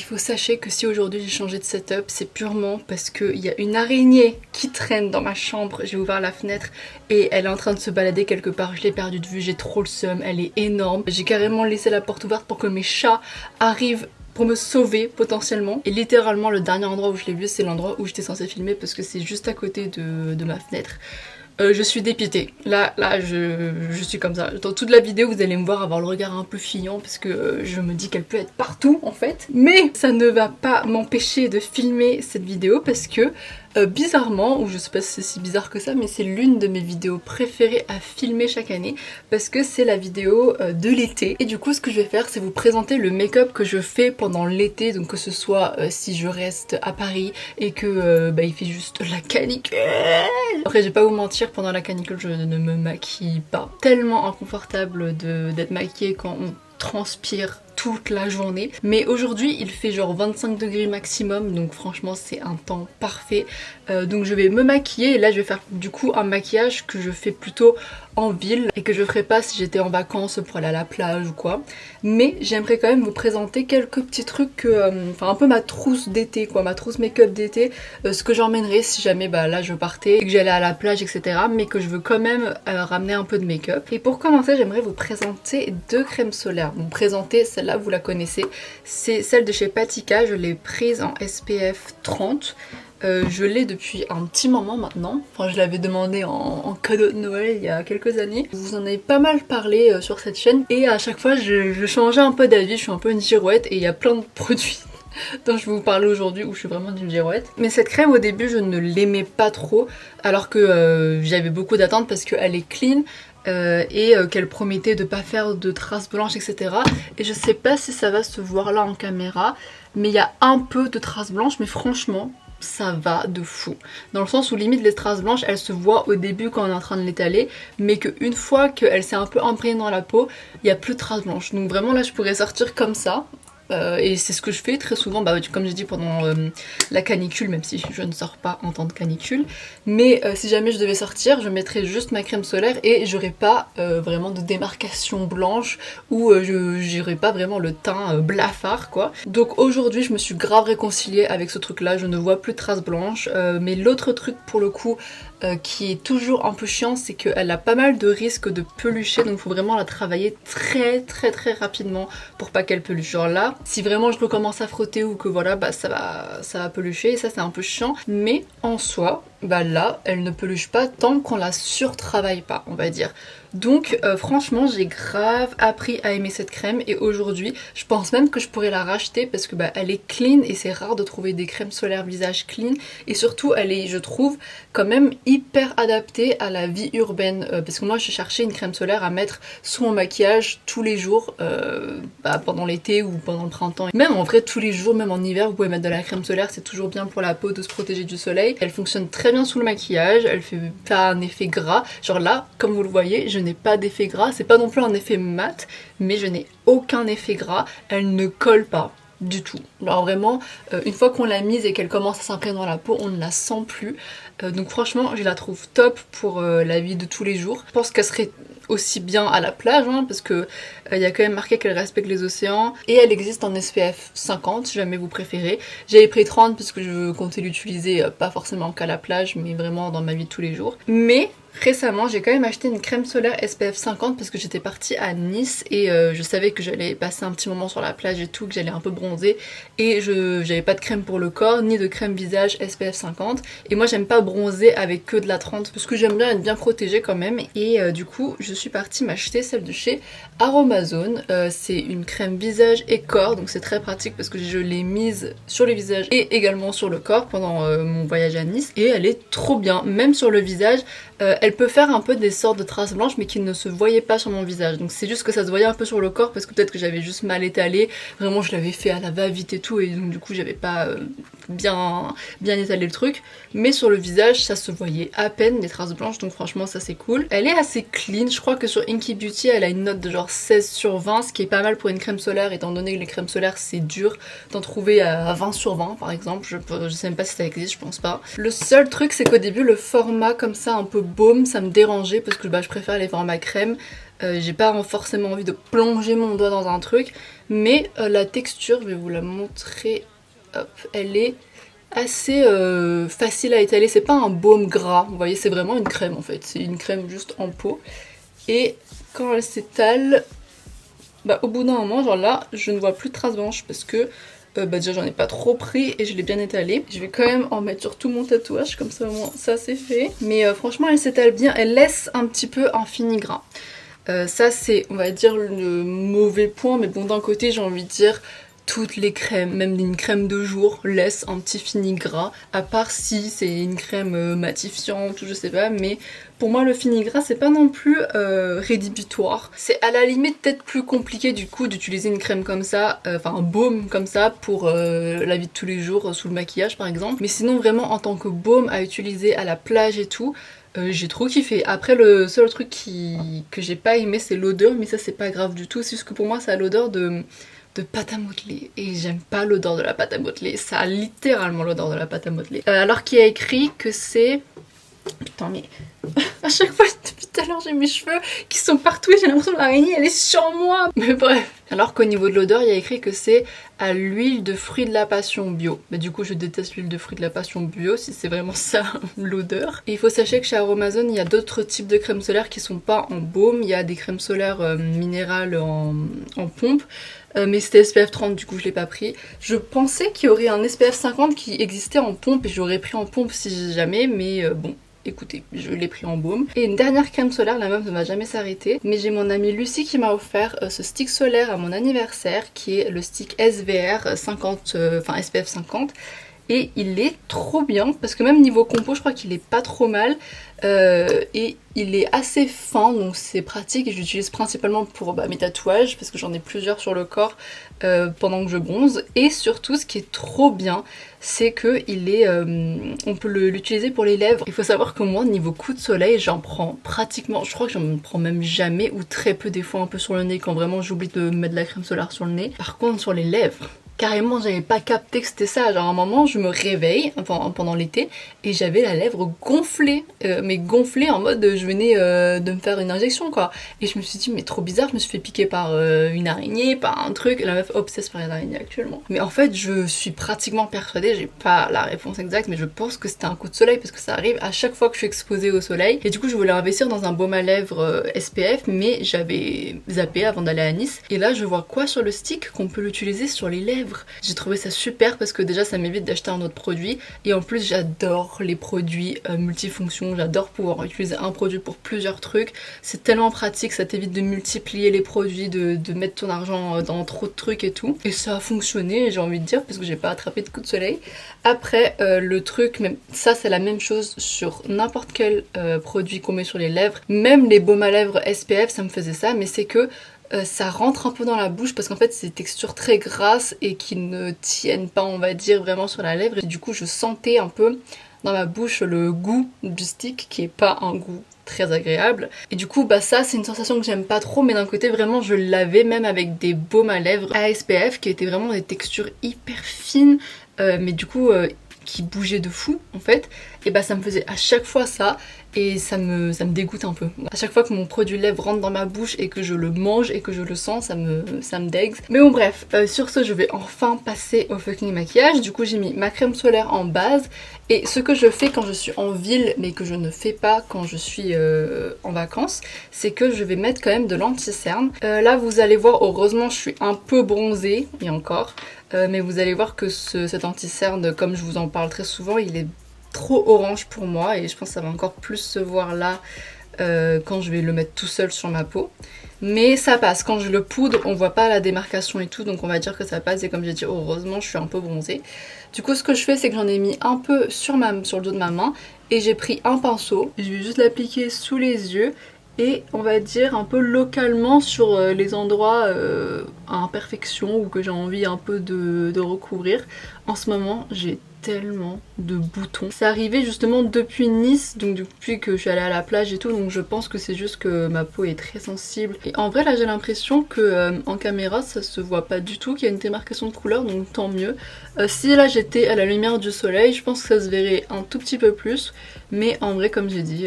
Il faut sachez que si aujourd'hui j'ai changé de setup, c'est purement parce qu'il y a une araignée qui traîne dans ma chambre. J'ai ouvert la fenêtre et elle est en train de se balader quelque part. Je l'ai perdue de vue, j'ai trop le seum, elle est énorme. J'ai carrément laissé la porte ouverte pour que mes chats arrivent pour me sauver potentiellement. Et littéralement le dernier endroit où je l'ai vu, c'est l'endroit où j'étais censée filmer parce que c'est juste à côté de ma fenêtre. Je suis dépitée. Là, je suis comme ça. Dans toute la vidéo, vous allez me voir avoir le regard un peu fuyant parce que je me dis qu'elle peut être partout en fait. Mais ça ne va pas m'empêcher de filmer cette vidéo parce que bizarrement, ou je sais pas si c'est si bizarre que ça, mais c'est l'une de mes vidéos préférées à filmer chaque année parce que c'est la vidéo de l'été. Et du coup, ce que je vais faire, c'est vous présenter le make-up que je fais pendant l'été, donc que ce soit si je reste à Paris et que il fait juste la canicule. Après, je vais pas vous mentir, pendant la canicule, je ne me maquille pas. Tellement inconfortable d'être maquillée quand on transpire toute la journée. Mais aujourd'hui il fait genre 25 degrés maximum, donc franchement c'est un temps parfait. Donc je vais me maquiller et là je vais faire du coup un maquillage que je fais plutôt en ville et que je ferais pas si j'étais en vacances pour aller à la plage ou quoi. Mais j'aimerais quand même vous présenter quelques petits trucs que, enfin un peu ma trousse d'été quoi, ma trousse make-up d'été, ce que j'emmènerais si jamais là je partais et que j'allais à la plage etc. Mais que je veux quand même ramener un peu de make-up. Et pour commencer j'aimerais vous présenter deux crèmes solaires. Bon, présenter celle-là vous la connaissez, c'est celle de chez Patika, je l'ai prise en SPF 30. Je l'ai depuis un petit moment maintenant, enfin je l'avais demandé en cadeau de Noël il y a quelques années. Vous en avez pas mal parlé sur cette chaîne et à chaque fois je changeais un peu d'avis, je suis un peu une girouette et il y a plein de produits dont je vais vous parler aujourd'hui où je suis vraiment une girouette. Mais cette crème au début je ne l'aimais pas trop alors que j'avais beaucoup d'attentes parce qu'elle est clean. Qu'elle promettait de pas faire de traces blanches etc. Et je sais pas si ça va se voir là en caméra, mais il y a un peu de traces blanches, mais franchement ça va de fou. Dans le sens où limite les traces blanches elles se voient au début quand on est en train de l'étaler, mais qu'une fois qu'elle s'est un peu imprégnée dans la peau, il n'y a plus de traces blanches. Donc vraiment là je pourrais sortir comme ça. Et c'est ce que je fais très souvent, comme j'ai dit pendant la canicule, même si je ne sors pas en temps de canicule. Mais si jamais je devais sortir, je mettrais juste ma crème solaire et j'aurais pas vraiment de démarcation blanche ou j'aurais pas vraiment le teint blafard quoi. Donc aujourd'hui je me suis grave réconciliée avec ce truc là, je ne vois plus de traces blanches. Mais l'autre truc pour le coup qui est toujours un peu chiant, c'est qu'elle a pas mal de risques de pelucher, donc il faut vraiment la travailler très rapidement pour pas qu'elle peluche. Genre là, si vraiment je recommence à frotter ou que voilà, ça va pelucher et ça c'est un peu chiant, mais en soi, là, elle ne peluche pas tant qu'on la surtravaille pas, on va dire. Donc franchement j'ai grave appris à aimer cette crème et aujourd'hui je pense même que je pourrais la racheter parce que elle est clean et c'est rare de trouver des crèmes solaires visage clean et surtout elle est je trouve quand même hyper adaptée à la vie urbaine parce que moi je cherchais une crème solaire à mettre sous mon maquillage tous les jours pendant l'été ou pendant le printemps. Même en vrai tous les jours, même en hiver vous pouvez mettre de la crème solaire, c'est toujours bien pour la peau de se protéger du soleil. Elle fonctionne très bien sous le maquillage, elle fait pas un effet gras. Genre là comme vous le voyez je n'ai pas d'effet gras, c'est pas non plus un effet mat, mais je n'ai aucun effet gras, elle ne colle pas du tout. Alors vraiment, une fois qu'on l'a mise et qu'elle commence à s'imprégner dans la peau, on ne la sent plus. Donc franchement, je la trouve top pour la vie de tous les jours. Je pense qu'elle serait aussi bien à la plage, parce que il y a quand même marqué qu'elle respecte les océans. Et elle existe en SPF 50, si jamais vous préférez. J'avais pris 30 parce que je comptais l'utiliser pas forcément qu'à la plage, mais vraiment dans ma vie de tous les jours. Mais récemment j'ai quand même acheté une crème solaire SPF 50 parce que j'étais partie à Nice et je savais que j'allais passer un petit moment sur la plage et tout, que j'allais un peu bronzer et j'avais pas de crème pour le corps ni de crème visage SPF 50 et moi j'aime pas bronzer avec que de la 30 parce que j'aime bien être bien protégée quand même et du coup je suis partie m'acheter celle de chez Aromazone. C'est une crème visage et corps, donc c'est très pratique parce que je l'ai mise sur le visage et également sur le corps pendant mon voyage à Nice et elle est trop bien, même sur le visage. Elle peut faire un peu des sortes de traces blanches mais qui ne se voyaient pas sur mon visage, donc c'est juste que ça se voyait un peu sur le corps parce que peut-être que j'avais juste mal étalé, vraiment je l'avais fait à la va-vite et tout et donc du coup j'avais pas bien étaler le truc. Mais sur le visage, ça se voyait à peine, les traces blanches, donc franchement ça c'est cool. Elle est assez clean, je crois que sur Inky Beauty elle a une note de genre 16/20, ce qui est pas mal pour une crème solaire, étant donné que les crèmes solaires c'est dur d'en trouver à 20/20 par exemple. Je sais même pas si ça existe, je pense pas. Le seul truc c'est qu'au début le format comme ça un peu baume, ça me dérangeait parce que je préfère les formats crème. J'ai pas forcément envie de plonger mon doigt dans un truc, mais la texture, je vais vous la montrer, hop, elle est assez facile à étaler, c'est pas un baume gras, vous voyez, c'est vraiment une crème en fait, c'est une crème juste en peau, et quand elle s'étale, au bout d'un moment, genre là, je ne vois plus de traces blanches parce que déjà j'en ai pas trop pris et je l'ai bien étalé. Je vais quand même en mettre sur tout mon tatouage, comme ça au moins ça c'est fait. Mais franchement elle s'étale bien, elle laisse un petit peu un fini gras. Ça c'est, on va dire, le mauvais point, mais bon, d'un côté j'ai envie de dire toutes les crèmes, même une crème de jour, laissent un petit fini gras, à part si c'est une crème matifiante ou je sais pas, mais pour moi le fini gras c'est pas non plus rédhibitoire. C'est à la limite peut-être plus compliqué du coup d'utiliser une crème comme ça, enfin un baume comme ça pour la vie de tous les jours, sous le maquillage par exemple, mais sinon vraiment en tant que baume à utiliser à la plage et tout, j'ai trop kiffé. Après le seul truc que j'ai pas aimé c'est l'odeur, mais ça c'est pas grave du tout, c'est juste que pour moi ça a l'odeur de pâte à modeler et j'aime pas l'odeur de la pâte à modeler, ça a littéralement l'odeur de la pâte à modeler. Alors qu'il y a écrit que c'est... Putain mais à chaque fois depuis tout à l'heure j'ai mes cheveux qui sont partout et j'ai l'impression que l'araignée elle est sur moi. Mais bref. Alors qu'au niveau de l'odeur il y a écrit que c'est à l'huile de fruits de la passion bio. Mais du coup je déteste l'huile de fruits de la passion bio si c'est vraiment ça l'odeur. Et il faut sachez que chez Aromazone il y a d'autres types de crèmes solaires qui sont pas en baume. Il y a des crèmes solaires minérales en pompe. Mais c'était SPF 30 du coup je l'ai pas pris. Je pensais qu'il y aurait un SPF 50 qui existait en pompe et j'aurais pris en pompe si jamais, mais bon. Écoutez, je l'ai pris en baume. Et une dernière crème solaire, la meuf ne va jamais s'arrêter. Mais j'ai mon amie Lucie qui m'a offert ce stick solaire à mon anniversaire, qui est le stick SVR 50, enfin SPF 50. Et il est trop bien, parce que même niveau compo, je crois qu'il est pas trop mal. Et il est assez fin, donc c'est pratique. Et j'utilise principalement pour mes tatouages, parce que j'en ai plusieurs sur le corps pendant que je bronze. Et surtout, ce qui est trop bien, c'est que on peut l'utiliser pour les lèvres. Il faut savoir que moi, niveau coup de soleil, j'en prends pratiquement, je crois que j'en prends même jamais, ou très peu, des fois un peu sur le nez, quand vraiment j'oublie de mettre de la crème solaire sur le nez. Par contre, sur les lèvres, carrément j'avais pas capté que c'était ça, genre à un moment je me réveille pendant l'été et j'avais la lèvre gonflée, mais gonflée en mode je venais de me faire une injection quoi, et je me suis dit mais trop bizarre, je me suis fait piquer par une araignée, par un truc, la meuf obsesse par les araignées actuellement. Mais en fait je suis pratiquement persuadée, j'ai pas la réponse exacte, mais je pense que c'était un coup de soleil parce que ça arrive à chaque fois que je suis exposée au soleil, et du coup je voulais investir dans un baume à lèvres SPF, mais j'avais zappé avant d'aller à Nice, et là je vois quoi sur le stick qu'on peut l'utiliser sur les lèvres. J'ai trouvé ça super parce que déjà ça m'évite d'acheter un autre produit, et en plus j'adore les produits multifonctions, j'adore pouvoir utiliser un produit pour plusieurs trucs, c'est tellement pratique, ça t'évite de multiplier les produits, de mettre ton argent dans trop de trucs et tout, et ça a fonctionné j'ai envie de dire parce que j'ai pas attrapé de coup de soleil. Après le truc, même ça c'est la même chose sur n'importe quel produit qu'on met sur les lèvres, même les baumes à lèvres SPF ça me faisait ça, mais c'est que ça rentre un peu dans la bouche parce qu'en fait c'est des textures très grasses et qui ne tiennent pas on va dire vraiment sur la lèvre, et du coup je sentais un peu dans ma bouche le goût du stick qui est pas un goût très agréable, et du coup ça c'est une sensation que j'aime pas trop, mais d'un côté vraiment je l'avais même avec des baumes à lèvres à SPF qui étaient vraiment des textures hyper fines, mais du coup qui bougeaient de fou en fait, et ça me faisait à chaque fois ça, et ça me dégoûte un peu. À chaque fois que mon produit lèvres rentre dans ma bouche et que je le mange et que je le sens, ça me dégue. Mais bon bref, sur ce je vais enfin passer au fucking maquillage. Du coup j'ai mis ma crème solaire en base, et ce que je fais quand je suis en ville mais que je ne fais pas quand je suis en vacances, c'est que je vais mettre quand même de l'anti-cerne. Là vous allez voir, heureusement je suis un peu bronzée, et encore, mais vous allez voir que cet anti-cerne, comme je vous en parle très souvent, il est trop orange pour moi, et je pense que ça va encore plus se voir là quand je vais le mettre tout seul sur ma peau. Mais ça passe, quand je le poudre on voit pas la démarcation et tout, donc on va dire que ça passe, et comme j'ai dit heureusement je suis un peu bronzée. Du coup ce que je fais c'est que j'en ai mis un peu sur le dos de ma main, et j'ai pris un pinceau, je vais juste l'appliquer sous les yeux et on va dire un peu localement sur les endroits à imperfection ou que j'ai envie un peu de recouvrir. En ce moment j'ai tellement de boutons. C'est arrivé justement depuis Nice, donc depuis que je suis allée à la plage et tout, donc je pense que c'est juste que ma peau est très sensible. Et en vrai là j'ai l'impression que en caméra ça se voit pas du tout, qu'il y a une démarcation de couleur, donc tant mieux. Si là j'étais à la lumière du soleil, je pense que ça se verrait un tout petit peu plus, mais en vrai comme j'ai dit,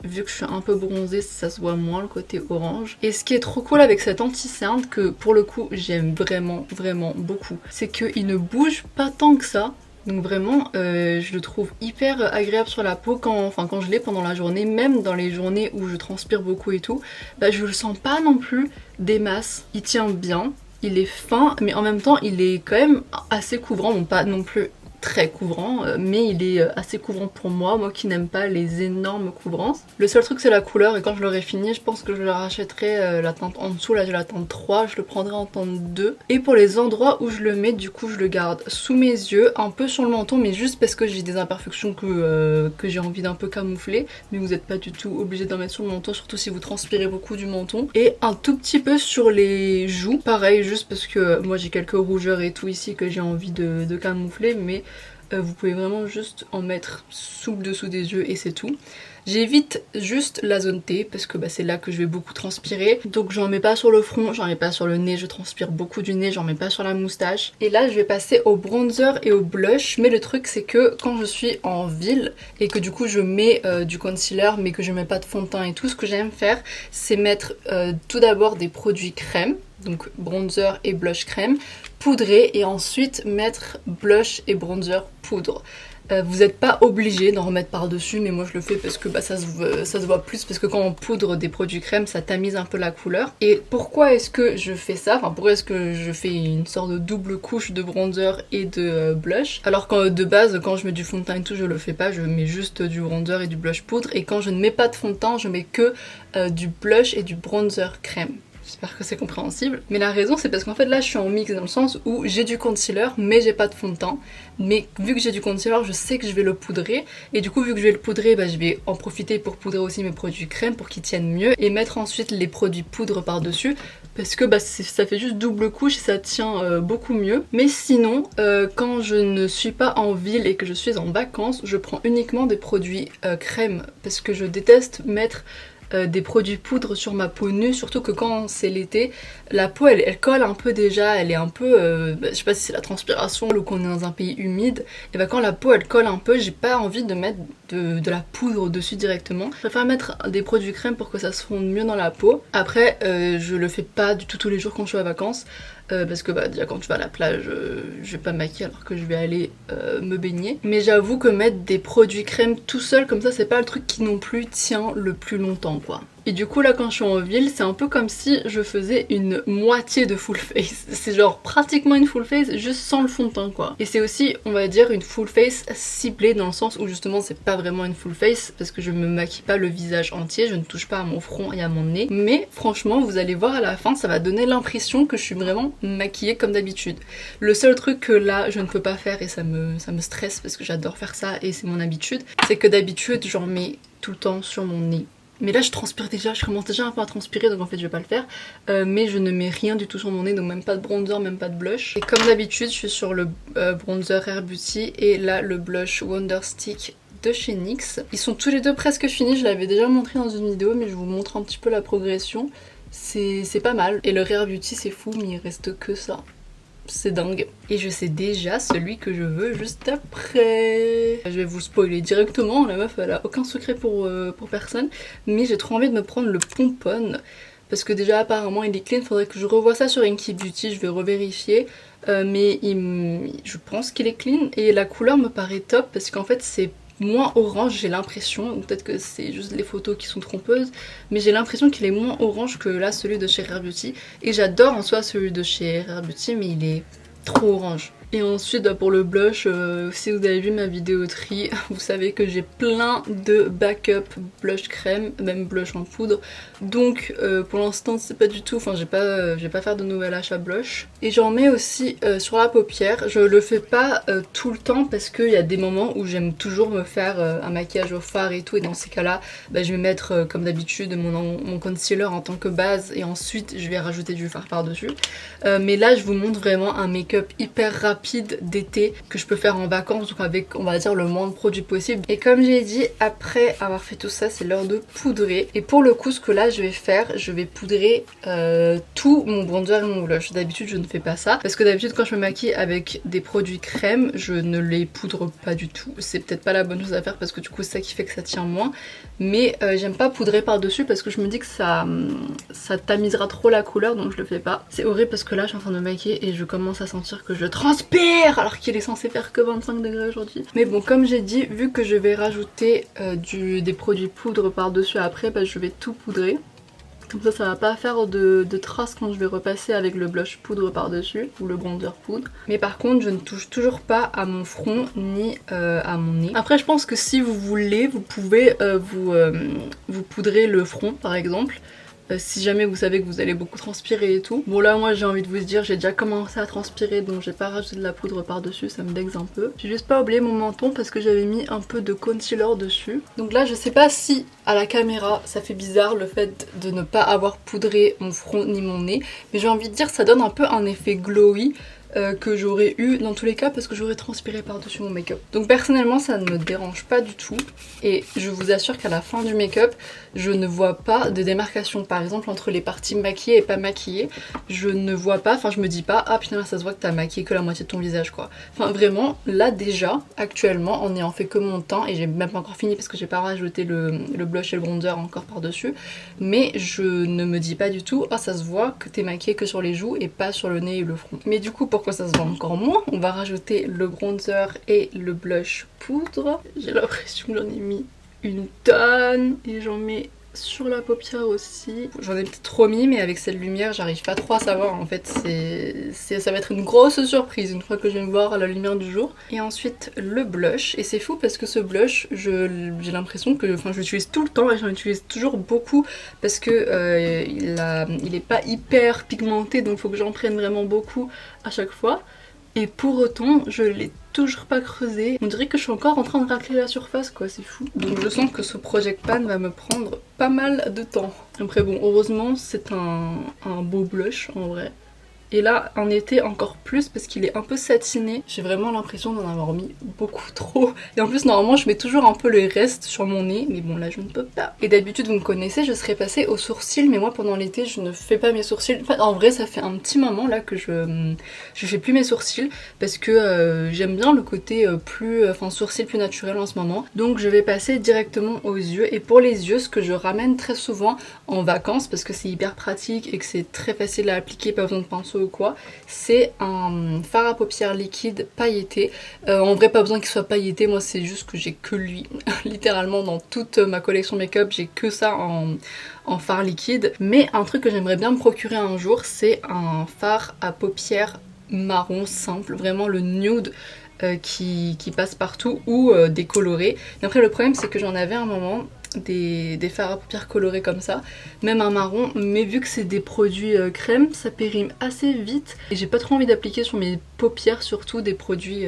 vu que je suis un peu bronzée, ça se voit moins le côté orange. Et ce qui est trop cool avec cet anti-cerne, que pour le coup j'aime vraiment beaucoup, c'est qu'il ne bouge pas tant que ça. Donc vraiment, je le trouve hyper agréable sur la peau quand je l'ai pendant la journée, même dans les journées où je transpire beaucoup et tout, bah je le sens pas non plus des masses. Il tient bien, il est fin, mais en même temps il est quand même assez couvrant, bon pas non plus très couvrant, mais il est assez couvrant pour moi qui n'aime pas les énormes couvrances. Le seul truc c'est la couleur, et quand je l'aurai fini je pense que je le rachèterai la teinte en dessous. Là j'ai la teinte 3, je le prendrai en teinte 2. Et pour les endroits où je le mets, du coup je le garde sous mes yeux, un peu sur le menton, mais juste parce que j'ai des imperfections que j'ai envie d'un peu camoufler, mais vous n'êtes pas du tout obligé d'en mettre sur le menton, surtout si vous transpirez beaucoup du menton. Et un tout petit peu sur les joues, pareil, juste parce que moi j'ai quelques rougeurs et tout ici que j'ai envie de camoufler, mais vous pouvez vraiment juste en mettre sous le dessous des yeux et c'est tout. J'évite juste la zone T parce que c'est là que je vais beaucoup transpirer. Donc j'en mets pas sur le front, j'en mets pas sur le nez, je transpire beaucoup du nez, j'en mets pas sur la moustache. Et là je vais passer au bronzer et au blush. Mais le truc c'est que quand je suis en ville et que du coup je mets du concealer mais que je mets pas de fond de teint et tout, ce que j'aime faire c'est mettre tout d'abord des produits crème. Donc bronzer et blush crème, poudrer et ensuite mettre blush et bronzer poudre. Vous n'êtes pas obligé d'en remettre par dessus, mais moi je le fais parce que ça se voit plus, parce que quand on poudre des produits crème ça tamise un peu la couleur. Et pourquoi est-ce que je fais ça, enfin pourquoi est-ce que je fais une sorte de double couche de bronzer et de blush, alors que de base quand je mets du fond de teint et tout je le fais pas, je mets juste du bronzer et du blush poudre, et quand je ne mets pas de fond de teint je mets que du blush et du bronzer crème. J'espère que c'est compréhensible. Mais la raison c'est parce qu'en fait là je suis en mix, dans le sens où j'ai du concealer mais j'ai pas de fond de teint. Mais vu que j'ai du concealer je sais que je vais le poudrer, et du coup vu que je vais le poudrer je vais en profiter pour poudrer aussi mes produits crème pour qu'ils tiennent mieux, et mettre ensuite les produits poudre par dessus, parce que ça fait juste double couche et ça tient beaucoup mieux. Mais sinon quand je ne suis pas en ville et que je suis en vacances, je prends uniquement des produits crème, parce que je déteste mettre des produits poudre sur ma peau nue, surtout que quand c'est l'été, la peau elle colle un peu déjà, elle est un peu, je sais pas si c'est la transpiration ou qu'on est dans un pays humide, et quand la peau elle colle un peu, j'ai pas envie de mettre de la poudre dessus directement. Je préfère mettre des produits crème pour que ça se fonde mieux dans la peau. Après je le fais pas du tout tous les jours quand je suis en vacances, parce que déjà quand tu vas à la plage je vais pas me maquiller alors que je vais aller me baigner. Mais j'avoue que mettre des produits crème tout seul comme ça c'est pas le truc qui non plus tient le plus longtemps quoi. Et du coup là quand je suis en ville c'est un peu comme si je faisais une moitié de full face. C'est genre pratiquement une full face juste sans le fond de teint quoi. Et c'est aussi on va dire une full face ciblée, dans le sens où justement c'est pas vraiment une full face parce que je me maquille pas le visage entier, je ne touche pas à mon front et à mon nez. Mais franchement vous allez voir à la fin ça va donner l'impression que je suis vraiment maquillée comme d'habitude. Le seul truc que là je ne peux pas faire, et ça me stresse parce que j'adore faire ça et c'est mon habitude, c'est que d'habitude j'en mets tout le temps sur mon nez. Mais là je transpire déjà, je commence déjà un peu à transpirer donc en fait je vais pas le faire. Mais je ne mets rien du tout sur mon nez, donc même pas de bronzer, même pas de blush. Et comme d'habitude je suis sur le bronzer Rare Beauty et là le blush Wonder Stick de chez NYX. Ils sont tous les deux presque finis, je l'avais déjà montré dans une vidéo mais je vous montre un petit peu la progression. C'est pas mal. Et le Rare Beauty c'est fou mais il reste que ça. C'est dingue. Et je sais déjà celui que je veux juste après. Je vais vous spoiler directement, la meuf elle a aucun secret pour personne. Mais j'ai trop envie de me prendre le Pomponne. Parce que déjà apparemment il est clean, faudrait que je revoie ça sur Inky Beauty, je vais revérifier. Mais je pense qu'il est clean et la couleur me paraît top parce qu'en fait c'est moins orange, j'ai l'impression, ou peut-être que c'est juste les photos qui sont trompeuses, mais j'ai l'impression qu'il est moins orange que là celui de chez Rare Beauty, et j'adore en soi celui de chez Rare Beauty mais il est trop orange. Et ensuite pour le blush, si vous avez vu ma vidéo tri, vous savez que j'ai plein de backup blush crème, même blush en poudre. Donc pour l'instant c'est pas du tout, enfin je vais pas faire de nouvel achat blush. Et j'en mets aussi sur la paupière. Je le fais pas tout le temps parce qu'il y a des moments où j'aime toujours me faire un maquillage au fard et tout, et dans ces cas là je vais mettre comme d'habitude mon concealer en tant que base et ensuite je vais rajouter du fard par dessus. Mais là je vous montre vraiment un make-up hyper rapide rapide d'été que je peux faire en vacances, donc avec on va dire le moins de produits possible. Et comme j'ai dit, après avoir fait tout ça, c'est l'heure de poudrer. Et pour le coup, ce que là je vais faire, je vais poudrer tout mon bronzer et mon blush. D'habitude je ne fais pas ça parce que d'habitude quand je me maquille avec des produits crème, je ne les poudre pas du tout. C'est peut-être pas la bonne chose à faire parce que du coup c'est ça qui fait que ça tient moins. Mais j'aime pas poudrer par dessus parce que je me dis que ça tamisera trop la couleur, donc je le fais pas. C'est horrible parce que là je suis en train de me maquiller et je commence à sentir que je transpire alors qu'il est censé faire que 25 degrés aujourd'hui. Mais bon, comme j'ai dit, vu que je vais rajouter des produits poudre par dessus après, bah, je vais tout poudrer. Comme ça va pas faire de traces quand je vais repasser avec le blush poudre par dessus ou le bronzer poudre. Mais par contre je ne touche toujours pas à mon front ni à mon nez. Après je pense que si vous voulez, vous pouvez vous poudrer le front par exemple. Si jamais vous savez que vous allez beaucoup transpirer et tout. Bon là moi j'ai envie de vous dire, j'ai déjà commencé à transpirer donc j'ai pas rajouté de la poudre par dessus, ça me déxe un peu. J'ai juste pas oublié mon menton parce que j'avais mis un peu de concealer dessus. Donc là je sais pas si à la caméra ça fait bizarre le fait de ne pas avoir poudré mon front ni mon nez, mais j'ai envie de dire ça donne un peu un effet glowy. Que j'aurais eu dans tous les cas parce que j'aurais transpiré par-dessus mon make-up. Donc personnellement ça ne me dérange pas du tout et je vous assure qu'à la fin du make-up je ne vois pas de démarcation par exemple entre les parties maquillées et pas maquillées. Je ne vois pas, enfin je me dis pas ah putain ça se voit que t'as maquillé que la moitié de ton visage quoi. Enfin vraiment là déjà actuellement en n'ayant fait que mon teint et j'ai même pas encore fini parce que j'ai pas rajouté le blush et le bronzer encore par-dessus, mais je ne me dis pas du tout ah ça se voit que t'es maquillée que sur les joues et pas sur le nez et le front. Mais du coup pourquoi ça se voit encore moins, on va rajouter le bronzer et le blush poudre. J'ai l'impression que j'en ai mis une tonne et j'en mets sur la paupière aussi. J'en ai peut-être trop mis mais avec cette lumière j'arrive pas trop à savoir en fait. Ça va être une grosse surprise une fois que je vais me voir à la lumière du jour. Et ensuite le blush, et c'est fou parce que ce blush j'ai l'impression que je l'utilise tout le temps et j'en utilise toujours beaucoup parce que il est pas hyper pigmenté donc il faut que j'en prenne vraiment beaucoup à chaque fois. Et pour autant, je l'ai toujours pas creusé. On dirait que je suis encore en train de racler la surface quoi, c'est fou. Donc je sens que ce Project Pan va me prendre pas mal de temps. Après bon, heureusement c'est un beau blush en vrai. Et là en été encore plus parce qu'il est un peu satiné. J'ai vraiment l'impression d'en avoir mis beaucoup trop. Et en plus normalement je mets toujours un peu le reste sur mon nez. Mais bon là je ne peux pas. Et d'habitude vous me connaissez, je serais passée aux sourcils. Mais moi pendant l'été je ne fais pas mes sourcils. Enfin en vrai ça fait un petit moment là que je fais plus mes sourcils. Parce que j'aime bien le côté sourcil plus naturel en ce moment. Donc je vais passer directement aux yeux. Et pour les yeux ce que je ramène très souvent en vacances parce que c'est hyper pratique et que c'est très facile à appliquer, pas besoin de pinceau ou quoi, c'est un fard à paupières liquide pailleté. En vrai pas besoin qu'il soit pailleté, moi c'est juste que j'ai que lui. Littéralement dans toute ma collection make-up j'ai que ça en fard liquide. Mais un truc que j'aimerais bien me procurer un jour c'est un fard à paupières marron simple, vraiment le nude qui passe partout ou des colorés. Et après le problème c'est que j'en avais un moment des fards à paupières colorés comme ça, même un marron, mais vu que c'est des produits crème, ça périme assez vite et j'ai pas trop envie d'appliquer sur mes paupières surtout des produits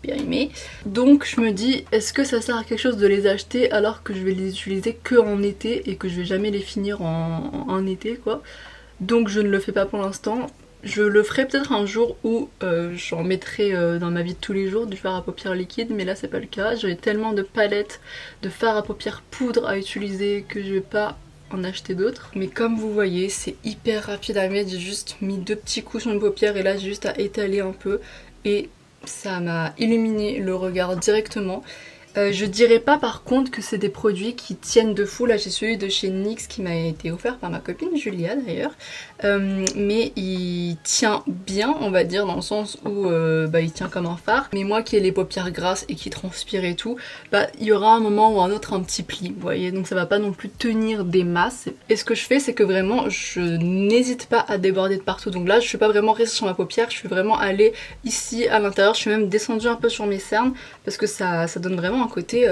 périmés. Donc je me dis est-ce que ça sert à quelque chose de les acheter alors que je vais les utiliser que en été et que je vais jamais les finir en été quoi. Donc je ne le fais pas pour l'instant. Je le ferai peut-être un jour où j'en mettrai dans ma vie de tous les jours du fard à paupières liquide, mais là c'est pas le cas. J'ai tellement de palettes de fard à paupières poudre à utiliser que je vais pas en acheter d'autres. Mais comme vous voyez c'est hyper rapide à mettre, j'ai juste mis 2 petits coups sur mes paupières et là j'ai juste à étaler un peu et ça m'a illuminé le regard directement. Je dirais pas par contre que c'est des produits qui tiennent de fou. Là j'ai celui de chez NYX qui m'a été offert par ma copine Julia d'ailleurs, mais il tient bien on va dire dans le sens où il tient comme un phare. Mais moi qui ai les paupières grasses et qui transpire et tout, il y aura un moment ou un autre un petit pli, vous voyez, donc ça va pas non plus tenir des masses. Et ce que je fais c'est que vraiment je n'hésite pas à déborder de partout. Donc là je suis pas vraiment restée sur ma paupière, je suis vraiment allée ici à l'intérieur, je suis même descendue un peu sur mes cernes parce que ça donne vraiment un côté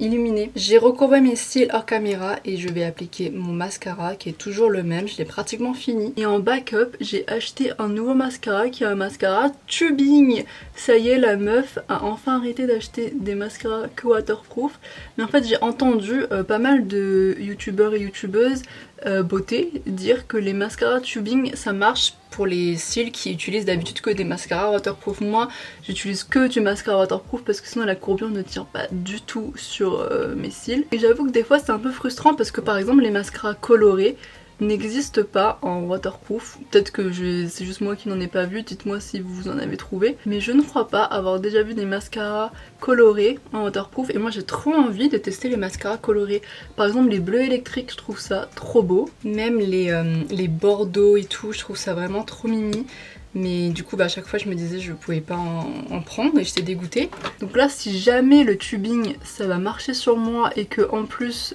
illuminé. J'ai recourbé mes cils hors caméra et je vais appliquer mon mascara qui est toujours le même, je l'ai pratiquement fini. Et en backup j'ai acheté un nouveau mascara qui est un mascara tubing. Ça y est, la meuf a enfin arrêté d'acheter des mascaras que waterproof. Mais en fait j'ai entendu pas mal de youtubeurs et youtubeuses beauté dire que les mascaras tubing ça marche pour les cils qui utilisent d'habitude que des mascaras waterproof. Moi j'utilise que du mascara waterproof parce que sinon la courbure ne tient pas du tout sur mes cils. Et j'avoue que des fois c'est un peu frustrant parce que par exemple les mascaras colorés n'existe pas en waterproof. Peut-être que c'est juste moi qui n'en ai pas vu, dites-moi si vous en avez trouvé. Mais je ne crois pas avoir déjà vu des mascaras colorés en waterproof et moi j'ai trop envie de tester les mascaras colorés. Par exemple les bleus électriques, je trouve ça trop beau. Même les bordeaux et tout, je trouve ça vraiment trop mimi. Mais du coup à chaque fois je me disais je pouvais pas en prendre et j'étais dégoûtée. Donc là si jamais le tubing ça va marcher sur moi et que en plus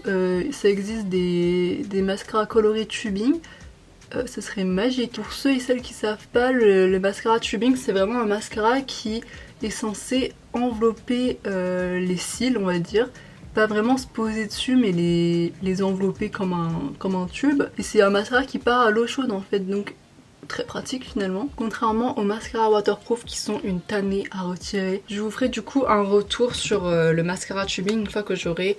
ça existe des mascaras colorés tubing, ce serait magique. Pour ceux et celles qui savent pas, le mascara tubing c'est vraiment un mascara qui est censé envelopper les cils on va dire. Pas vraiment se poser dessus mais les envelopper comme un tube. Et c'est un mascara qui part à l'eau chaude en fait, donc très pratique finalement, contrairement aux mascaras waterproof qui sont une tannée à retirer. Je vous ferai du coup un retour sur le mascara tubing une fois que j'aurai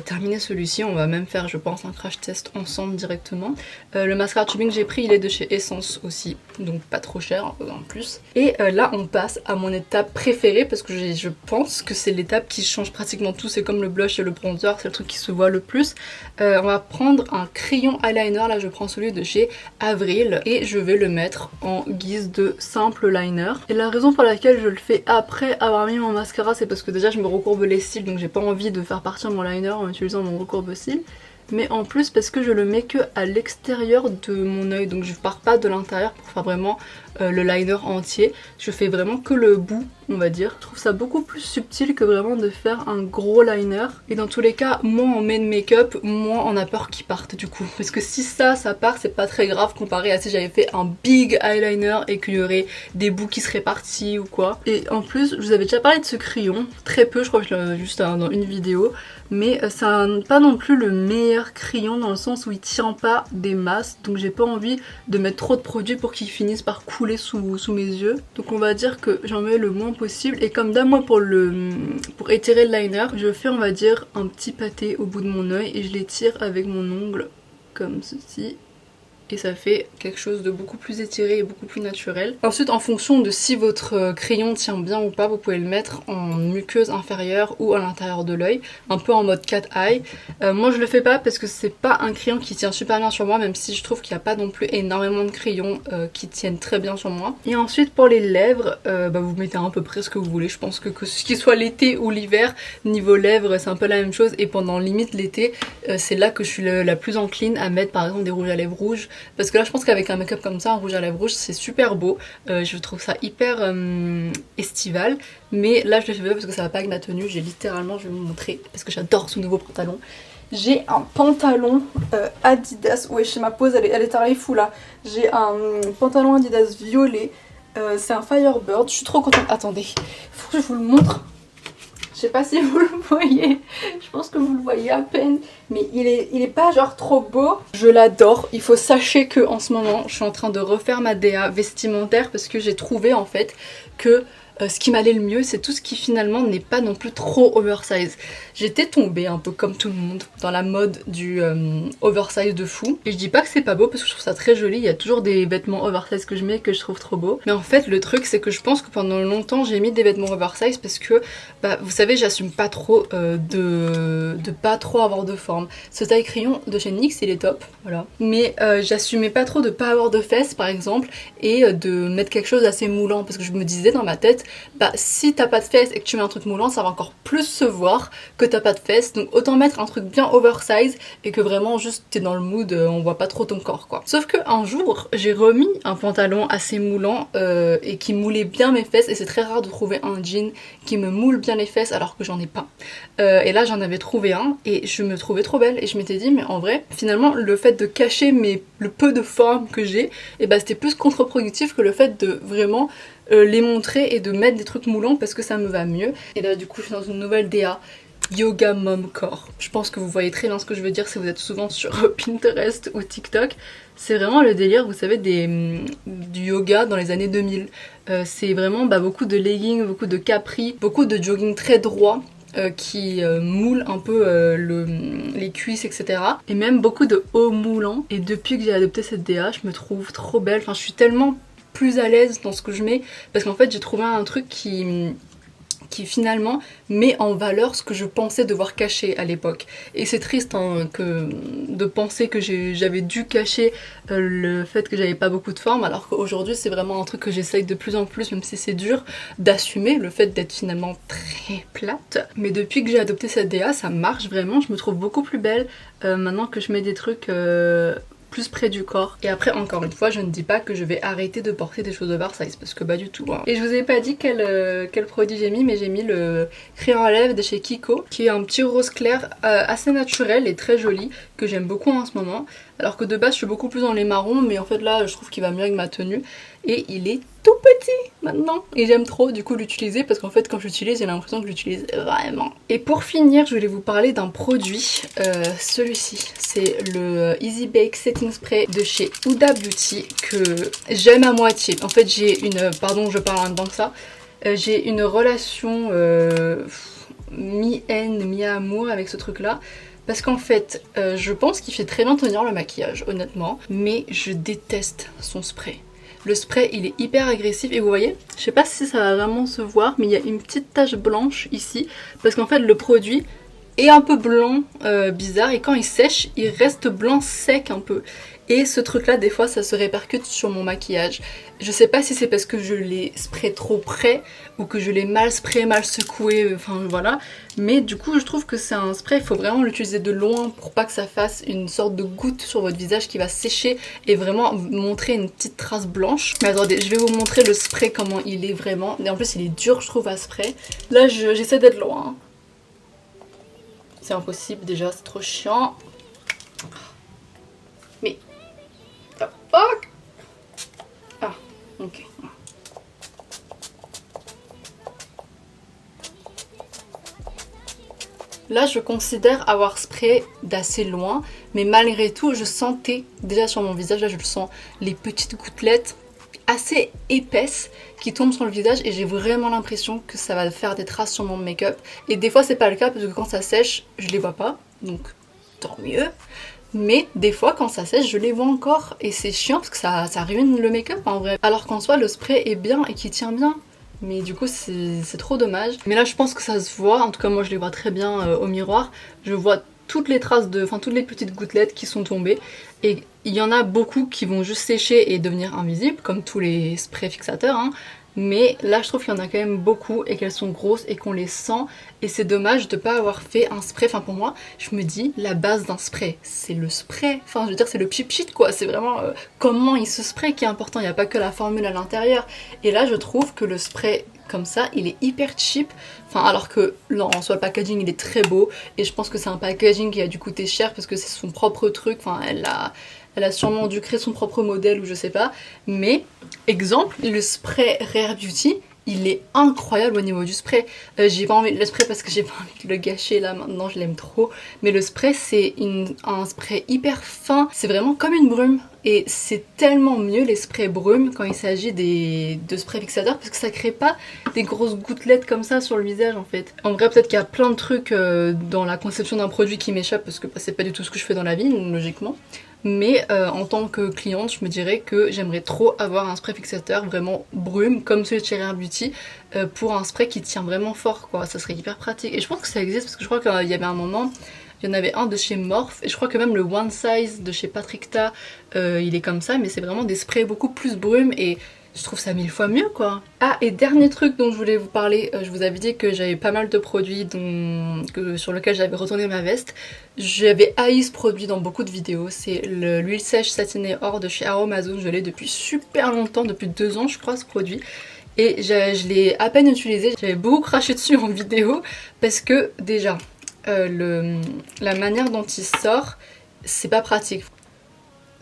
terminé celui-ci. On va même faire je pense un crash test ensemble directement. Le mascara tubing que j'ai pris il est de chez Essence aussi, donc pas trop cher en plus. Et là on passe à mon étape préférée parce que je pense que c'est l'étape qui change pratiquement tout. C'est comme le blush et le bronzer, c'est le truc qui se voit le plus. On va prendre un crayon eyeliner, là je prends celui de chez Avril et je vais le mettre en guise de simple liner. Et la raison pour laquelle je le fais après avoir mis mon mascara c'est parce que déjà je me recourbe les cils donc j'ai pas envie de faire partir mon liner en utilisant mon recourbe cils. Mais en plus parce que je le mets que à l'extérieur de mon œil, donc je pars pas de l'intérieur pour faire vraiment le liner entier. Je fais vraiment que le bout on va dire. Je trouve ça beaucoup plus subtil que vraiment de faire un gros liner. Et dans tous les cas, moins on met de make-up, moins on a peur qu'il parte du coup. Parce que si ça part, c'est pas très grave comparé à si j'avais fait un big eyeliner et qu'il y aurait des bouts qui seraient partis ou quoi. Et en plus, je vous avais déjà parlé de ce crayon, très peu, je crois que je l'ai juste dans une vidéo. Mais ça n'a pas non plus le meilleur crayon dans le sens où il tient pas des masses. Donc j'ai pas envie de mettre trop de produits pour qu'il finisse par couler sous mes yeux. Donc on va dire que j'en mets le moins possible. Et comme d'hab moi pour étirer le liner, je fais on va dire un petit pâté au bout de mon œil et je l'étire avec mon ongle comme ceci. Et ça fait quelque chose de beaucoup plus étiré et beaucoup plus naturel. Ensuite en fonction de si votre crayon tient bien ou pas, vous pouvez le mettre en muqueuse inférieure ou à l'intérieur de l'œil, un peu en mode cat eye. Moi je le fais pas parce que c'est pas un crayon qui tient super bien sur moi, même si je trouve qu'il n'y a pas non plus énormément de crayons qui tiennent très bien sur moi. Et ensuite pour les lèvres, vous mettez à peu près ce que vous voulez. Je pense que ce qui soit l'été ou l'hiver, niveau lèvres c'est un peu la même chose. Et pendant limite l'été, c'est là que je suis la plus encline à mettre par exemple des rouges à lèvres rouges. Parce que là je pense qu'avec un make-up comme ça, un rouge à lèvres rouge c'est super beau. Je trouve ça hyper estival. Mais là je le fais pas parce que ça va pas avec ma tenue. J'ai littéralement, je vais vous montrer parce que j'adore ce nouveau pantalon. J'ai un pantalon Adidas. Ouais, chez ma pose elle est tarée fou là. J'ai un pantalon Adidas violet. C'est un Firebird. Je suis trop contente. Attendez, faut que je vous le montre. Je sais pas si vous le voyez, je pense que vous le voyez à peine, mais il est pas genre trop beau. Je l'adore. Il faut sachez que en ce moment, je suis en train de refaire ma DA vestimentaire parce que j'ai trouvé en fait que ce qui m'allait le mieux, c'est tout ce qui finalement n'est pas non plus trop oversize. J'étais tombée un peu comme tout le monde dans la mode du oversize de fou. Et je dis pas que c'est pas beau parce que je trouve ça très joli. Il y a toujours des vêtements oversize que je mets que je trouve trop beaux. Mais en fait le truc c'est que je pense que pendant longtemps j'ai mis des vêtements oversize parce que vous savez j'assume pas trop de pas trop avoir de forme. Ce taille crayon de chez NYX il est top, voilà. Mais j'assumais pas trop de pas avoir de fesses par exemple et de mettre quelque chose d'assez moulant parce que je me disais dans ma tête si t'as pas de fesses et que tu mets un truc moulant ça va encore plus se voir que t'as pas de fesses, donc autant mettre un truc bien oversize et que vraiment juste t'es dans le mood, on voit pas trop ton corps quoi. Sauf que un jour j'ai remis un pantalon assez moulant et qui moulait bien mes fesses et c'est très rare de trouver un jean qui me moule bien les fesses alors que j'en ai pas. Et là j'en avais trouvé un et je me trouvais trop belle et je m'étais dit mais en vrai finalement le fait de cacher le peu de forme que j'ai, c'était plus contre-productif que le fait de vraiment les montrer et de mettre des trucs moulants parce que ça me va mieux. Et là du coup je suis dans une nouvelle DA Yoga Mom Core. Je pense que vous voyez très bien ce que je veux dire si vous êtes souvent sur Pinterest ou TikTok. C'est vraiment le délire, vous savez, du yoga dans les années 2000. C'est vraiment beaucoup de leggings, beaucoup de capris, beaucoup de jogging très droit qui moule un peu les cuisses, etc. Et même beaucoup de hauts moulants. Et depuis que j'ai adopté cette DA, je me trouve trop belle. Enfin, je suis tellement plus à l'aise dans ce que je mets parce qu'en fait j'ai trouvé un truc qui finalement met en valeur ce que je pensais devoir cacher à l'époque. Et c'est triste hein, de penser que j'avais dû cacher le fait que j'avais pas beaucoup de forme, alors qu'aujourd'hui c'est vraiment un truc que j'essaye de plus en plus, même si c'est dur, d'assumer le fait d'être finalement très plate. Mais depuis que j'ai adopté cette DA, ça marche vraiment, je me trouve beaucoup plus belle maintenant que je mets des trucs plus près du corps. Et après, encore une fois, je ne dis pas que je vais arrêter de porter des choses oversize parce que pas du tout. Hein. Et je vous ai pas dit quel produit j'ai mis, mais j'ai mis le crayon à lèvres de chez Kiko, qui est un petit rose clair assez naturel et très joli, que j'aime beaucoup en ce moment. Alors que de base, je suis beaucoup plus dans les marrons, mais en fait là, je trouve qu'il va mieux avec ma tenue. Et il est tout petit maintenant. Et j'aime trop du coup l'utiliser parce qu'en fait, quand j'utilise, j'ai l'impression que je l'utilise vraiment. Et pour finir, je voulais vous parler d'un produit. Celui-ci, c'est le Easy Bake Setting Spray de chez Huda Beauty que j'aime à moitié. En fait, j'ai une... Pardon, je parle en même temps que ça. J'ai une relation mi-haine, mi-amour avec ce truc-là. Parce qu'en fait, je pense qu'il fait très bien tenir le maquillage, honnêtement. Mais je déteste son spray. Le spray, il est hyper agressif. Et vous voyez, je sais pas si ça va vraiment se voir, mais il y a une petite tache blanche ici. Parce qu'en fait, le produit est un peu blanc, bizarre. Et quand il sèche, il reste blanc sec un peu. Et ce truc-là, des fois, ça se répercute sur mon maquillage. Je sais pas si c'est parce que je l'ai spray trop près ou que je l'ai mal sprayé, mal secoué, enfin voilà. Mais du coup, je trouve que c'est un spray, il faut vraiment l'utiliser de loin pour pas que ça fasse une sorte de goutte sur votre visage qui va sécher et vraiment montrer une petite trace blanche. Mais attendez, je vais vous montrer le spray, comment il est vraiment. Et en plus, il est dur, je trouve, à spray. Là, j'essaie d'être loin. C'est impossible déjà, c'est trop chiant. Mais... the fuck? Ah, ok. Là, je considère avoir sprayé d'assez loin, mais malgré tout, je sentais déjà sur mon visage, là je le sens, les petites gouttelettes assez épaisses qui tombent sur le visage et j'ai vraiment l'impression que ça va faire des traces sur mon make-up. Et des fois, c'est pas le cas parce que quand ça sèche, je les vois pas, donc tant mieux. Mais des fois quand ça sèche je les vois encore et c'est chiant parce que ça ruine le make-up en vrai. Alors qu'en soi le spray est bien et qui tient bien. Mais du coup c'est trop dommage. Mais là je pense que ça se voit, en tout cas moi je les vois très bien au miroir. Je vois toutes les traces de... enfin toutes les petites gouttelettes qui sont tombées. Et il y en a beaucoup qui vont juste sécher et devenir invisibles comme tous les sprays fixateurs hein. Mais là je trouve qu'il y en a quand même beaucoup et qu'elles sont grosses et qu'on les sent. Et c'est dommage de pas avoir fait un spray. Enfin pour moi, je me dis, la base d'un spray, c'est le spray. Enfin je veux dire c'est le cheap shit quoi. C'est vraiment comment il se spray qui est important. Il n'y a pas que la formule à l'intérieur. Et là je trouve que le spray comme ça, il est hyper cheap. Enfin alors que non, en soi le packaging il est très beau. Et je pense que c'est un packaging qui a dû coûter cher parce que c'est son propre truc. Enfin elle a sûrement dû créer son propre modèle ou je sais pas. Mais, exemple, le spray Rare Beauty, il est incroyable au niveau du spray. J'ai pas envie de le spray parce que j'ai pas envie de le gâcher là maintenant, je l'aime trop. Mais le spray, c'est un spray hyper fin. C'est vraiment comme une brume. Et c'est tellement mieux les sprays brumes quand il s'agit de sprays fixateurs parce que ça crée pas des grosses gouttelettes comme ça sur le visage en fait. En vrai peut-être qu'il y a plein de trucs dans la conception d'un produit qui m'échappent parce que c'est pas du tout ce que je fais dans la vie logiquement. Mais en tant que cliente, je me dirais que j'aimerais trop avoir un spray fixateur vraiment brume comme celui de chez Rare Beauty pour un spray qui tient vraiment fort quoi, ça serait hyper pratique. Et je pense que ça existe parce que je crois qu'il y avait un moment, il y en avait un de chez Morphe et je crois que même le One Size de chez Patrickta il est comme ça, mais c'est vraiment des sprays beaucoup plus brumes et je trouve ça 1000 fois mieux quoi. Ah et dernier truc dont je voulais vous parler, je vous avais dit que j'avais pas mal de produits sur lesquels j'avais retourné ma veste. J'avais haï ce produit dans beaucoup de vidéos, c'est l'huile sèche satinée or de chez Aromazone. Je l'ai depuis super longtemps, depuis 2 ans je crois ce produit. Et je l'ai à peine utilisé, j'avais beaucoup craché dessus en vidéo parce que déjà la manière dont il sort c'est pas pratique.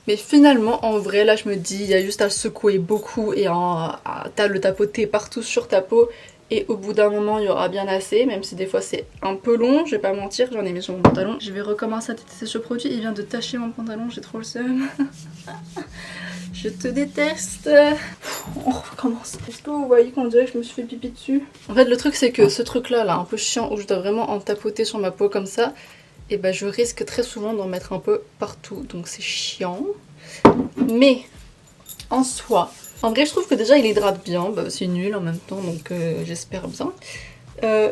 Mais finalement, en vrai, là je me dis, il y a juste à le secouer beaucoup et à le tapoter partout sur ta peau. Et au bout d'un moment, il y aura bien assez, même si des fois c'est un peu long, je vais pas mentir, j'en ai mis sur mon pantalon. Je vais recommencer à tester ce produit, il vient de tacher mon pantalon, j'ai trop le seum. Je te déteste. On recommence. Est-ce que vous voyez qu'on dirait que je me suis fait pipi dessus? En fait, le truc, c'est que ce truc-là, là, un peu chiant, où je dois vraiment en tapoter sur ma peau comme ça, et ben je risque très souvent d'en mettre un peu partout. Donc c'est chiant. Mais, en soi, en vrai, je trouve que déjà, il hydrate bien. Bah, c'est nul en même temps, donc j'espère bien.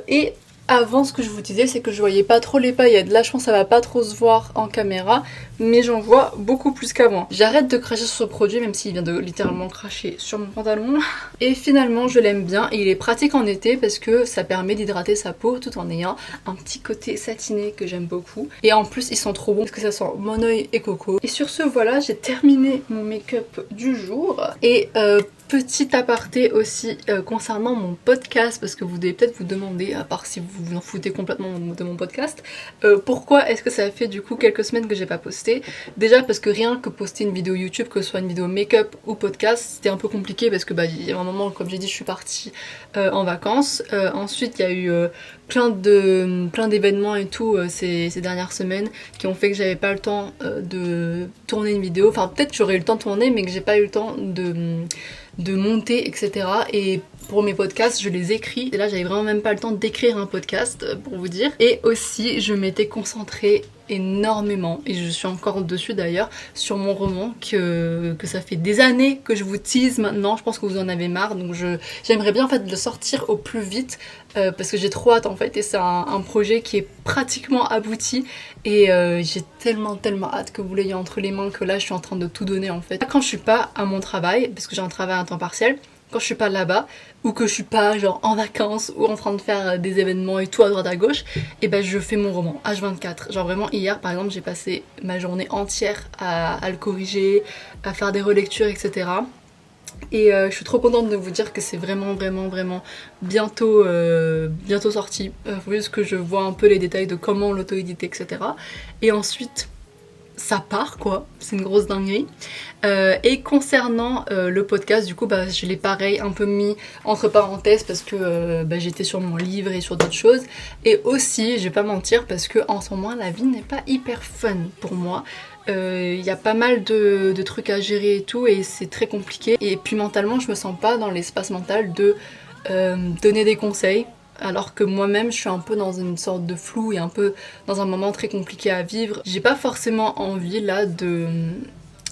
Et avant, ce que je vous disais, c'est que je voyais pas trop les paillettes. Là, je pense que ça va pas trop se voir en caméra, mais j'en vois beaucoup plus qu'avant. J'arrête de cracher sur ce produit, même s'il vient de littéralement cracher sur mon pantalon. Et finalement, je l'aime bien et il est pratique en été parce que ça permet d'hydrater sa peau tout en ayant un petit côté satiné que j'aime beaucoup. Et en plus, ils sont trop bons parce que ça sent mon oeil et coco. Et sur ce, voilà, j'ai terminé mon make-up du jour. Et petit aparté aussi concernant mon podcast, parce que vous devez peut-être vous demander, à part si vous vous en foutez complètement de mon podcast, pourquoi est-ce que ça fait du coup quelques semaines que j'ai pas posté. Déjà parce que rien que poster une vidéo YouTube, que ce soit une vidéo make-up ou podcast, c'était un peu compliqué parce que il y a un moment, comme j'ai dit, je suis partie en vacances. Ensuite il y a eu plein d'événements et tout ces dernières semaines qui ont fait que j'avais pas le temps de tourner une vidéo. Enfin peut-être que j'aurais eu le temps de tourner mais que j'ai pas eu le temps de monter, etc. Et pour mes podcasts, je les écris. Et là, j'avais vraiment même pas le temps d'écrire un podcast, pour vous dire. Et aussi, je m'étais concentrée énormément, et je suis encore dessus d'ailleurs, sur mon roman que ça fait des années que je vous tease maintenant. Je pense que vous en avez marre, donc j'aimerais bien en fait le sortir au plus vite parce que j'ai trop hâte en fait, et c'est un projet qui est pratiquement abouti, et j'ai tellement hâte que vous l'ayez entre les mains que là je suis en train de tout donner en fait. Quand je suis pas à mon travail, parce que j'ai un travail à temps partiel, quand je suis pas là-bas, ou que je suis pas genre en vacances ou en train de faire des événements et tout à droite à gauche, et ben je fais mon roman H24. Genre vraiment hier par exemple j'ai passé ma journée entière à le corriger, à faire des relectures, etc. Et je suis trop contente de vous dire que c'est vraiment bientôt sorti. Faut juste que je vois un peu les détails de comment l'auto-éditer, etc. Et ensuite ça part quoi, c'est une grosse dinguerie. Et concernant le podcast, du coup je l'ai pareil un peu mis entre parenthèses parce que j'étais sur mon livre et sur d'autres choses. Et aussi, je vais pas mentir, parce que en ce moment la vie n'est pas hyper fun pour moi. Il y a pas mal de trucs à gérer et tout, et c'est très compliqué. Et puis mentalement, je me sens pas dans l'espace mental de donner des conseils. Alors que moi-même je suis un peu dans une sorte de flou et un peu dans un moment très compliqué à vivre. J'ai pas forcément envie là de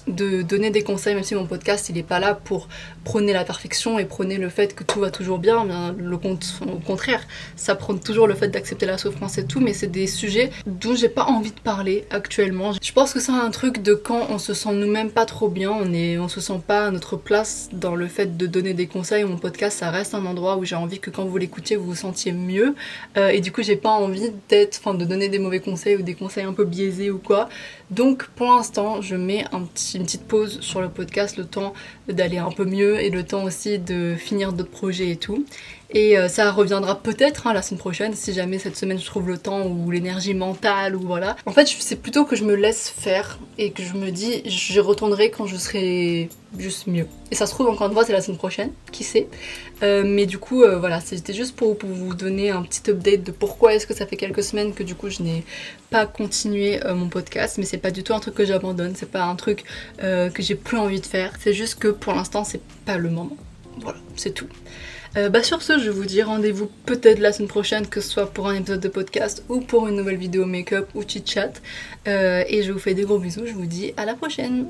donner des conseils, même si mon podcast il est pas là pour prôner la perfection et prôner le fait que tout va toujours bien, au contraire, ça prône toujours le fait d'accepter la souffrance et tout, mais c'est des sujets dont j'ai pas envie de parler actuellement. Je pense que c'est un truc de quand on se sent nous-mêmes pas trop bien, on se sent pas à notre place dans le fait de donner des conseils. Mon podcast ça reste un endroit où j'ai envie que quand vous l'écoutiez vous vous sentiez mieux, et du coup j'ai pas envie de donner des mauvais conseils ou des conseils un peu biaisés ou quoi. Donc pour l'instant je mets une petite pause sur le podcast, le temps d'aller un peu mieux et le temps aussi de finir d'autres projets et tout. Et ça reviendra peut-être la semaine prochaine, si jamais cette semaine je trouve le temps ou l'énergie mentale, ou voilà. En fait c'est plutôt que je me laisse faire et que je me dis je retournerai quand je serai juste mieux. Et ça se trouve encore une fois c'est la semaine prochaine, qui sait. Mais du coup voilà, c'était juste pour vous donner un petit update de pourquoi est-ce que ça fait quelques semaines que du coup je n'ai pas continué mon podcast. Mais c'est pas du tout un truc que j'abandonne, c'est pas un truc que j'ai plus envie de faire, c'est juste que pour l'instant c'est pas le moment. Voilà, c'est tout. Sur ce, je vous dis rendez-vous peut-être la semaine prochaine, que ce soit pour un épisode de podcast ou pour une nouvelle vidéo make-up ou chit-chat. Et je vous fais des gros bisous, je vous dis à la prochaine.